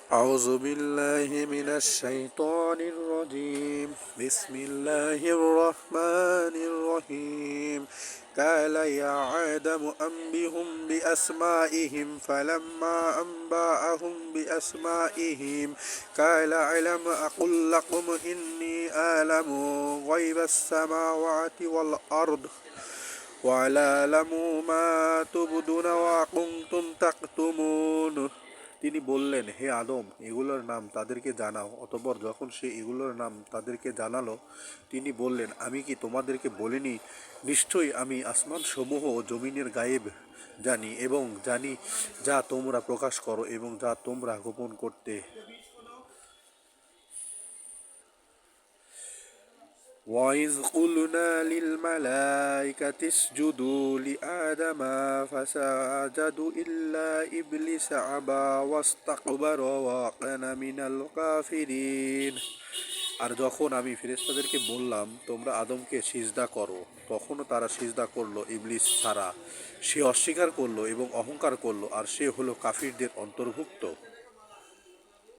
أعوذ بالله من الشيطان الرجيم بسم الله الرحمن الرحيم قال يا آدم أنبئهم بأسمائهم فلما أنبأهم بأسمائهم قال ألم أقل لكم إني أعلم غيب السماوات والأرض وأعلم ما تبدون وكنتم تكتمون। তিনি বললেন, হে আদম, এগুলোর নাম তাদেরকে জানাও। অতঃপর যখন সে এগুলোর নাম তাদেরকে জানালো, তিনি বললেন, আমি কি তোমাদেরকে বলিনি, নিশ্চয়ই আমি আসমান সমূহ ও জমিনের গায়েব জানি, এবং জানি যা তোমরা প্রকাশ করো এবং যা তোমরা গোপন করতে। وَإِذْ قُلْنَا لِلْمَلَائِكَةِ اسْجُدُوا لِآدَمَ فَسَجَدُوا إِلَّا إِبْلِيسَ أَبَى وَاسْتَكْبَرَ وَكَانَ مِنَ الْكَافِرِينَ। আর যখন আমি ফেরেশতাদেরকে বললাম, তোমরা আদমকে সিজদা করো, তখনও তারা সিজদা করলো ইবলিস ছাড়া। সে অস্বীকার করলো এবং অহংকার করলো, আর সে হলো কাফিরদের অন্তর্ভুক্ত।